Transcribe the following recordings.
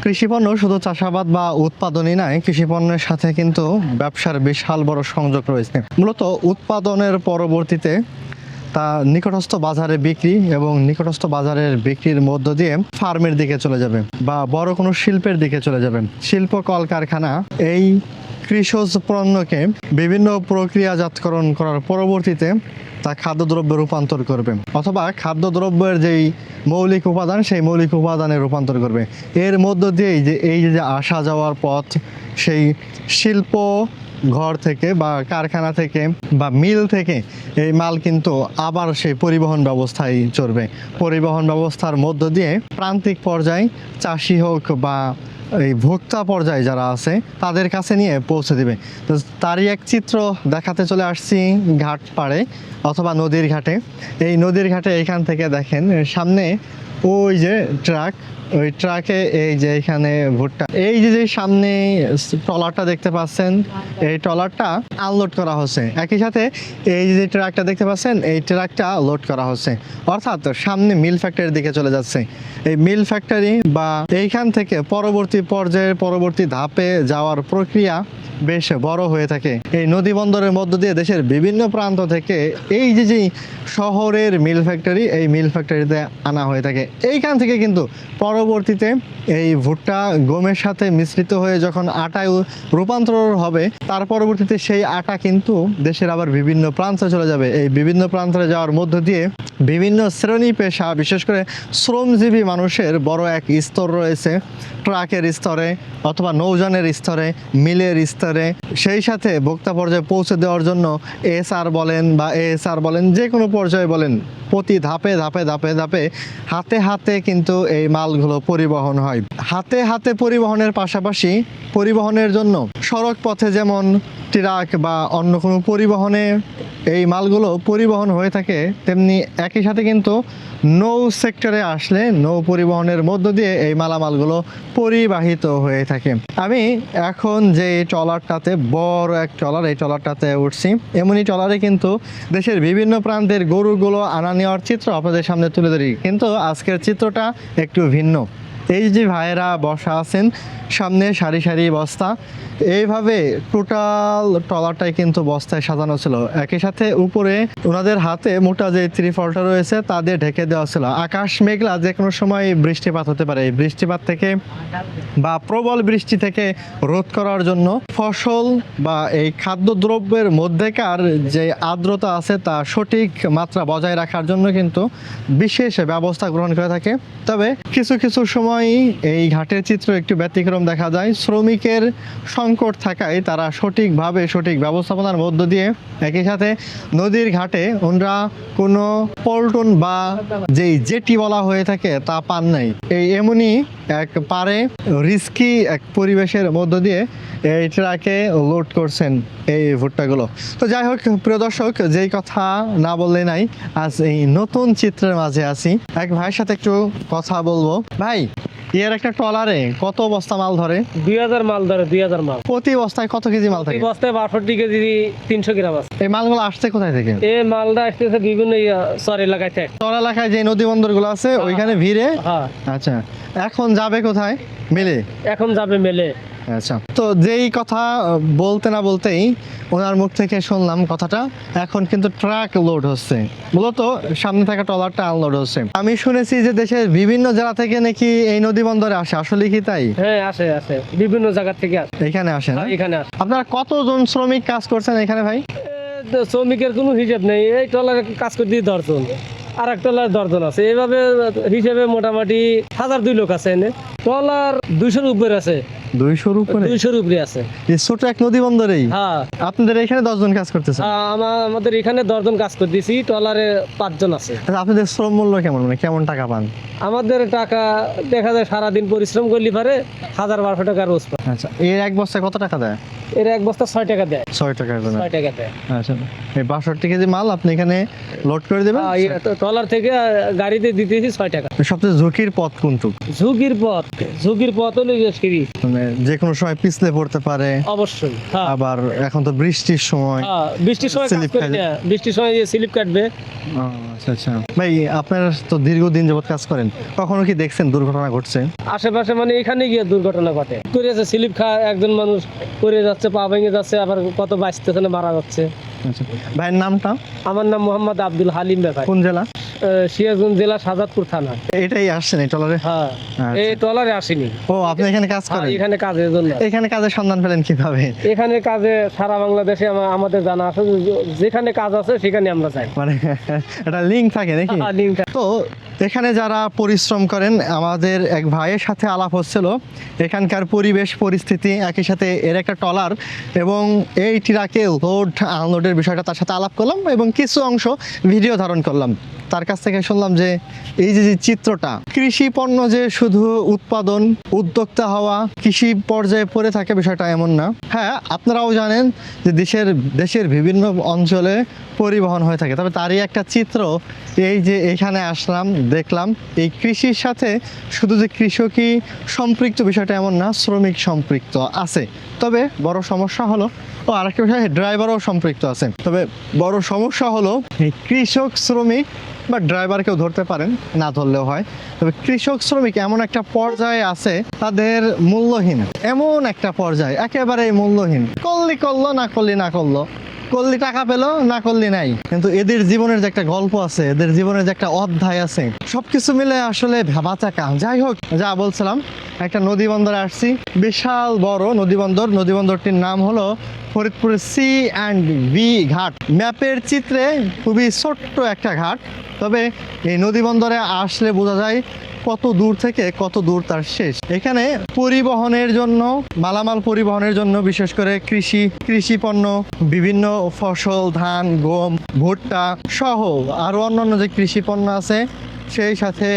কৃষি পণ্য শুধু চাষাবাদ বা উৎপাদনই নয়, কৃষি পণ্যের সাথে কিন্তু ব্যবসার বিশাল বড় সংযোগ রয়েছে। মূলত উৎপাদনের পরবর্তীতে তা নিকটস্থ বাজারে বিক্রি এবং নিকটস্থ বাজারের বিক্রির মধ্য দিয়ে ফার্মের দিকে চলে যাবে বা বড় কোনো শিল্পের দিকে চলে যাবে। শিল্প কলকারখানা এই কৃষজ পণ্যকে বিভিন্ন প্রক্রিয়াজাতকরণ করার পরবর্তীতে তা খাদ্যদ্রব্যে রূপান্তর করবে, অথবা খাদ্যদ্রব্যের যেই মৌলিক উপাদান সেই মৌলিক উপাদানে রূপান্তর করবে। এর মধ্য দিয়েই যে এই যে আসা যাওয়ার পথ, সেই শিল্প ঘর থেকে বা কারখানা থেকে বা মিল থেকে এই মাল কিন্তু আবার সেই পরিবহন ব্যবস্থায় চলবে। পরিবহন ব্যবস্থার মধ্য দিয়ে প্রান্তিক পর্যায়ে চাষি হোক বা এই ভোক্তা পর্যায়ে যারা আছে তাদের কাছে নিয়ে পৌঁছে দেবে। তো তারই এক চিত্র দেখাতে চলে আসছি ঘাট পাড়ে অথবা নদীর ঘাটে। এই নদীর ঘাটে এখান থেকে দেখেন সামনে ওই যে ট্রাক, ওই ট্রাকে এই যে এখানে ভুট্টা, এই যে সামনে ট্রলারটা দেখতে পাচ্ছেন, এই ট্রলারটা আনলোড করা হচ্ছে। একই সাথে এই যে ট্রাকটা দেখতে পাচ্ছেন, এই ট্রাকটা লোড করা হচ্ছে, অর্থাৎ সামনে মিল ফ্যাক্টরির দিকে চলে যাচ্ছে। এই মিল ফ্যাক্টরি বা এইখান থেকে পরবর্তী পর্যায়ে পরবর্তী ধাপে যাওয়ার প্রক্রিয়া বেশ বড় হয়ে থাকে। এই নদী বন্দরের মধ্য দিয়ে দেশের বিভিন্ন প্রান্ত থেকে এই যে শহরের মিল ফ্যাক্টরি, এই মিল ফ্যাক্টরিতে আনা হয়ে থাকে। এইখান থেকে কিন্তু পরবর্তীতে এই ভুট্টা গমের সাথে মিশ্রিত হয়ে যখন আটায় রূপান্তর হবে, তার পরবর্তীতে সেই আটা কিন্তু দেশের আবার বিভিন্ন প্রান্তে চলে যাবে। এই বিভিন্ন প্রান্তে যাওয়ার মধ্য দিয়ে বিভিন্ন শ্রেণী পেশা, বিশেষ করে শ্রমজীবী মানুষের বড় এক স্তর রয়েছে, ট্রাকের স্তরে অথবা নৌযানের স্তরে, মিলের স্তরে। সেই সাথে ভোক্তা পর্যায়ে পৌঁছে দেওয়ার জন্য এসআর বলেন বা এএসআর বলেন, যে কোনো পর্যায়ে বলেন, প্রতি ধাপে ধাপে ধাপে ধাপে হাতে হাতে কিন্তু এই মালগুলো পরিবহন হয়। হাতে হাতে পরিবহনের পাশাপাশি পরিবহনের জন্য সড়ক পথে যেমন ট্রাক বা অন্য কোনো পরিবহনে এই মালগুলো পরিবহন হয়ে থাকে, তেমনি একই সাথে কিন্তু নৌ সেক্টরে আসলে নৌ পরিবহনের মধ্য দিয়ে এই মালামালগুলো পরিবাহিত হয়ে থাকে। আমি এখন যে ট্রলারটাতে, বড় এক ট্রলার, এই ট্রলারটাতে উঠছি। এমনই ট্রলারে কিন্তু দেশের বিভিন্ন প্রান্তের গরুগুলো আনা নেওয়ার চিত্র আপনাদের সামনে তুলে ধরি, কিন্তু আজকের চিত্রটা একটু ভিন্ন। এই যে ভাইয়েরা বসা আছেন, সামনে সারি সারি বস্তা, এইভাবে টোটাল ট্রলারটাই কিন্তু বস্তায় সাজানো ছিল। একই সাথে উপরে ওনাদের হাতে মোটা যে ত্রিফলটা রয়েছে তা দিয়ে ঢেকে দেওয়া ছিল। আকাশ মেঘলা, যে কোনো সময় বৃষ্টিপাত হতে পারে। এই বৃষ্টিপাত থেকে বা প্রবল বৃষ্টি থেকে রোধ করার জন্য ফসল বা এই খাদ্যদ্রব্যের মধ্যেকার যে আর্দ্রতা আছে তা সঠিক মাত্রা বজায় রাখার জন্য কিন্তু বিশেষ ব্যবস্থা গ্রহণ করে থাকে। তবে কিছু কিছু সময় এই ঘাটের চিত্র একটু ব্যতিক্রম দেখা যায়। শ্রমিকের সংকট থাকায় তারা সঠিকভাবে সঠিক ব্যবস্থাপনার মধ্য দিয়ে একই সাথে নদীর ঘাটে ওনারা কোনো পল্টন বা যেই জেটি বলা হয়ে থাকে তা পান নাই। এই এমনই এক পারে রিস্কি এক পরিবেশের মধ্য দিয়ে এই ট্রাকে লোড করছেন এই ভুট্টাগুলো। তো যাই হোক প্রিয় দর্শক, যেই কথা না বললে নাই, আজ এই নতুন চিত্রের মাঝে আছি। এক ভাইয়ের সাথে একটু কথা বলবো। ভাই, এর একটা ট্রলারে কত বস্তা মাল ধরে? 2000 মাল ধরে, 2000 মাল। প্রতি বস্তায় কত কেজি মাল থাকে? বস্তায় 62 কেজি, 300 গ্রাম আছে। এই মালগুলো আসছে কোথায় থেকে? এই মালটা আসতেছে বিভিন্ন চর এলাকায় থেকে। চর এলাকায় যে নদী বন্দরগুলো আছে ওইখানে ভিড়ে। হ্যাঁ। আচ্ছা, এখন যাবে কোথায়? মেলে? এখন যাবে মেলে। আচ্ছা, তো যেই কথা বলতে না বলতেই ওনার মুখ থেকে শুনলাম কথাটা, এখন কিন্তু ট্রাক লোড হচ্ছে, মূলত সামনে থাকা ট্রলারটা আনলোড হচ্ছে। আমি শুনেছি যে দেশের বিভিন্ন জেলা থেকে নাকি এই নদী বন্দরে আসে, আসলে কি তাই? হ্যাঁ, আসে আসে, বিভিন্ন জায়গা থেকে আসে। এখানে আসে না? এখানে আসে। আপনারা কতজন শ্রমিক কাজ করছেন এখানে ভাই? শ্রমিকের কোনো হিসাব নেই, এই ট্রলারে কাজ করতে 10 জন, আর এক ট্রলার 10 জন আছে। এইভাবে হিসেবে মোটামুটি 1002 লোক আছে। এনে ট্রলার 200-র উপরে আছে। 200-র উপরে? 200-র উপরে আছে। এই ছোট এক নদী বন্দরেই? হ্যাঁ। আপনাদের এখানে 10 জন কাজ করতেছে? আমাদের এখানে 10 জন কাজ করতেছি, ট্রলারে 5 জন আছে। আচ্ছা, আপনাদের শ্রম মূল্য কেমন, মানে কেমন টাকা পান? আমাদের টাকা দেখা যায় সারাদিন পরিশ্রম করলে পারে 1000-1200 টাকা রোজ পায়। আচ্ছা, এর এক বস্তায় কত টাকা দেয়? এর এক বস্তা 6 টাকা দেয়। 6 টাকা করে। 6 টাকা দেয়। আচ্ছা, এই 62 কেজি মাল আপনি এখানে লোড করে দেবেন। ট্রলার থেকে গাড়িতে দিতেছি 6 টাকা। সবচেয়ে ঝুঁকির পথ কোনটুক? ঝুঁকির পথ হলো গিয়ে সিঁড়ি, মানে যে কোনো সময় পিছলে পড়তে পারে। অবশ্যই। হ্যাঁ, আবার এখন তো বৃষ্টির সময়। হ্যাঁ, বৃষ্টির সময় কাজ স্লিপ করি খাবে। না, বৃষ্টির সময় স্লিপ কাটবে। আচ্ছা আচ্ছা ভাই, আপনার তো দীর্ঘদিন যাবত কাজ করেন, কখনো কি দেখছেন দুর্ঘটনা ঘটছে? আশেপাশে মানে এখানে গিয়ে দুর্ঘটনা ঘটে, করেছে স্লিপ খায় একজন মানুষ, পড়ে যাচ্ছে, পা ভেঙে যাচ্ছে, আবার কত বাঁচতেছে না, মারা যাচ্ছে। আচ্ছা, ভাইয়ের নামটা? আমার নাম মোহাম্মদ আব্দুল হালিম ভাই। কোন জেলা? সিরাজগঞ্জ জেলা, সাজাদপুর থানা। এটাই আসছেন এই ট্রলারে? হ্যাঁ, আচ্ছা। এই ট্রলারে আসিনি। ও, আপনি এখানে কাজ হ্যাঁ, করেন? এখানে কাজের জন্য। এখানে কাজের সন্ধান পেলেন কিভাবে? এখানে কাজে সারা বাংলাদেশে আমাদের জানা আছে, যেখানে কাজ আছে সেখানে আমরা যাই। মানে একটা লিঙ্ক থাকে নাকি? হ্যাঁ, লিঙ্কটা। তো এখানে যারা পরিশ্রম করেন, আমাদের এক ভাইয়ের সাথে আলাপ হচ্ছিল, এখানকার পরিবেশ পরিস্থিতি, একই সাথে এর একটা ট্রলার এবং এই ট্রাকে লোড আনলোডের বিষয়টা তার সাথে আলাপ করলাম এবং কিছু অংশ ভিডিও ধারণ করলাম। তার কাছ থেকে শুনলাম যে এই যে চিত্রটা, কৃষি পণ্য যে শুধু উৎপাদন, উদ্যোক্তা হওয়া, কৃষি পর্যায়ে পড়ে থাকে বিষয়টা এমন না। হ্যাঁ, আপনারাও জানেন যে দেশের বিভিন্ন অঞ্চলে পরিবহন হয়ে থাকে, তবে তারই একটা চিত্র এই যে এখানে আসলাম, দেখলাম এই কৃষির সাথে শুধু যে কৃষকই সম্পৃক্ত বিষয়টা এমন না, শ্রমিক সম্পৃক্ত আছে। তবে বড় সমস্যা হলো, আরেকটা বিষয়, ড্রাইভারও সম্পৃক্ত আছে। তবে বড় সমস্যা হলো এই কৃষক শ্রমিক বা ড্রাইভারকেও ধরতে পারেন, না ধরলেও হয়। তবে কৃষক শ্রমিক এমন একটা পর্যায়ে আছে, তাদের মূল্যহীন, এমন একটা পর্যায়ে একেবারে মূল্যহীন। করলি করলো, না করলি না করলো, করলি টাকা পেলো, না করলি নাই। কিন্তু এদের জীবনের যে একটা গল্প আছে, এদের জীবনের যে একটা অধ্যায় আছে, সবকিছু মিলে আসলে ভাবাচাকা। যাই হোক, যা বলছিলাম, একটা নদী বন্দরে আসছি, বিশাল বড় নদী বন্দর। নদী বন্দরটির নাম হলো ফরিদপুরের C&B ঘাট। ম্যাপের চিত্রে খুবই ছোট্ট একটা ঘাট, তবে এই নদী বন্দরে আসলে বোঝা যায় কত দূর থেকে কত দূর তার শেষ। এখানে পরিবহনের জন্য, মালামাল পরিবহনের জন্য, বিশেষ করে কৃষি পণ্য, বিভিন্ন ফসল, ধান, গম, ভুট্টা সহ আরো অন্যান্য যে কৃষি পণ্য আছে, সেই সাথে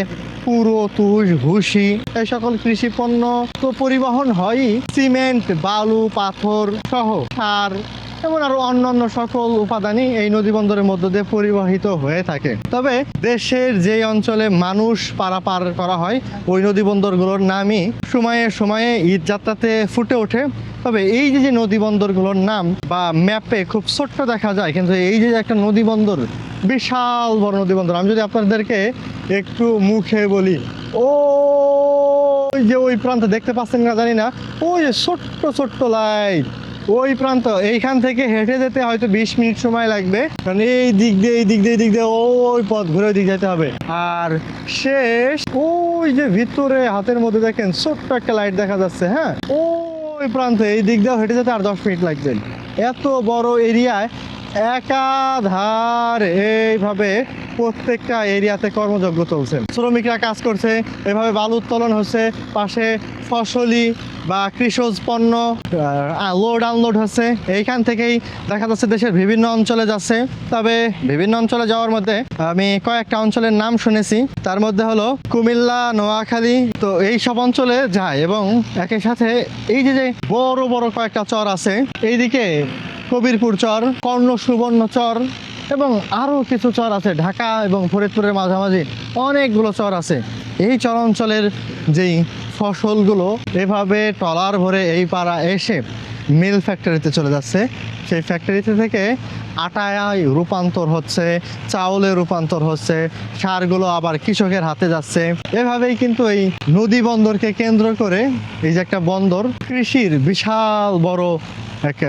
পুরো তুষ, ভুসি, এই সকল কৃষি পণ্য তো পরিবহন হয়ই। সিমেন্ট, বালু, পাথর সহ সার, এমন আরো অন্যান্য সকল উপাদানই এই নদী বন্দরের মধ্য দিয়ে পরিবাহিত হয়ে থাকে। তবে দেশের যে অঞ্চলে মানুষ পারাপার করা হয়, ওই নদী বন্দরগুলোর নামই সময়ে সময়ে ঈদ যাত্রাতে ফুটে ওঠে। তবে এই যে নদী বন্দরগুলোর নাম বা ম্যাপে খুব ছোট্ট দেখা যায়, কিন্তু এই যে একটা নদী বন্দর, বিশাল বড় নদী বন্দর। আমি যদি আপনাদেরকে একটু মুখে বলি, ওই যে ওই প্রান্ত দেখতে পাচ্ছেন না জানি না, ওই যে ছোট্ট ছোট্ট লাইট, ওই প্রান্ত, এইখান থেকে হেঁটে যেতে হয়তো 20 মিনিট সময় লাগবে, কারণ এই দিক দিয়ে ওই পথ ঘুরে ওই দিক যেতে হবে। আর শেষ ওই যে ভিতরে হাতের মধ্যে দেখেন ছোট্ট একটা লাইট দেখা যাচ্ছে, হ্যাঁ, ওই প্রান্ত, এই দিক দিয়েও হেঁটে যেতে আর 10 মিনিট লাগছে। এত বড় এরিয়ায় একাধার এইভাবে প্রত্যেকটা এরিয়াতে কর্মযজ্ঞ চলছে, শ্রমিকরা কাজ করছে, এভাবে বালু উত্তোলন হচ্ছে, পাশে ফসলি বা কৃষজ পণ্য লোড আনলোড হচ্ছে। এইখান থেকেই দেখা যাচ্ছে দেশের বিভিন্ন অঞ্চলে যাচ্ছে। তবে বিভিন্ন অঞ্চলে যাওয়ার মধ্যে আমি কয়েকটা অঞ্চলের নাম শুনেছি, তার মধ্যে হলো কুমিল্লা, নোয়াখালী। তো এই সব অঞ্চলে যায় এবং একই সাথে এই যে বড় বড় কয়েকটা চর আছে, এইদিকে কবিরপুর চর, কর্ণ সুবর্ণ চর এবং আরও কিছু চর আছে, ঢাকা এবং ফরিদপুরের মাঝামাঝি অনেকগুলো চর আছে। এই চর অঞ্চলের যেই ফসলগুলো এভাবে ট্রলার ভরে এই পাড়া এসে মিল ফ্যাক্টরিতে চলে যাচ্ছে, সেই ফ্যাক্টরিতে থেকে আটায় রূপান্তর হচ্ছে, চাউলে রূপান্তর হচ্ছে, সারগুলো আবার কৃষকের হাতে যাচ্ছে। এভাবেই কিন্তু এই নদী বন্দরকে কেন্দ্র করে এই যে একটা বন্দর, কৃষির বিশাল বড় এক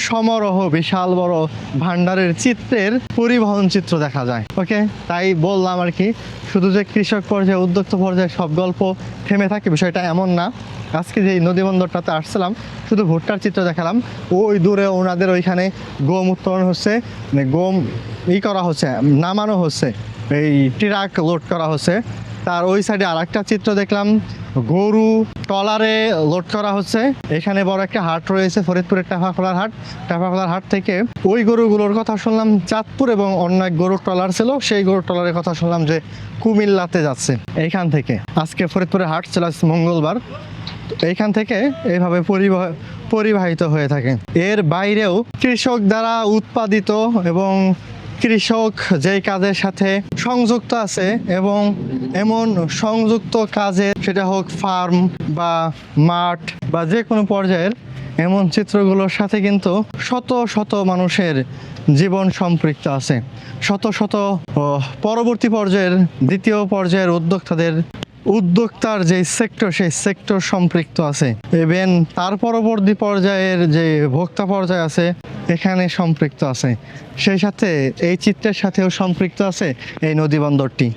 সমারোহ, বিশাল বড় ভান্ডারের চিত্রের পরিবহন চিত্র দেখা যায়। ওকে, তাই বললাম আর কি, শুধু যে কৃষক পর্যায়ে, উদ্যোক্তা পর্যায়ে সব গল্প থেমে থাকে বিষয়টা এমন না। আজকে যে নদী বন্দরটাতে আসছিলাম, শুধু ভুট্টার চিত্র দেখালাম, ওই দূরে ওনাদের ওইখানে গম উত্তোলন হচ্ছে, মানে গম করা হচ্ছে, নামানো হচ্ছে, এই ট্রাক লোড করা হচ্ছে। তার ওই সাইডে আর একটা চিত্র দেখলাম, গরু ট্রলারে লোড করা হচ্ছে। এখানে বড় একটা হাট রয়েছে, ফরিদপুরের টাফাখোলার হাট। টাফাখোলার হাট থেকে ওই গরুগুলোর কথা শুনলাম চাঁদপুর, এবং অন্য এক গরুর ট্রলার ছিল, সেই গরুর ট্রলারের কথা শুনলাম যে কুমিল্লাতে যাচ্ছে এইখান থেকে। আজকে ফরিদপুরের হাট ছিল মঙ্গলবার, এইখান থেকে এইভাবে পরিবাহিত হয়ে থাকে। এর বাইরেও কৃষক দ্বারা উৎপাদিত এবং কৃষক যেই কাজের সাথে সংযুক্ত আছে এবং এমন সংযুক্ত কাজে, সেটা হোক ফার্ম বা মাঠ বা যে কোনো পর্যায়ের, এমন চিত্রগুলোর সাথে কিন্তু শত শত মানুষের জীবন সম্পৃক্ত আছে। শত শত পরবর্তী পর্যায়ের, দ্বিতীয় পর্যায়ের উদ্যোক্তার যে সেক্টর, সেই সেক্টর সম্পৃক্ত আছে। ইভেন তার পরবর্তী পর্যায়ের যে ভোক্তা পর্যায় আছে, এখানে সম্পৃক্ত আছে। সেই সাথে এই চিত্রের সাথেও সম্পৃক্ত আছে এই নদী বন্দরটি।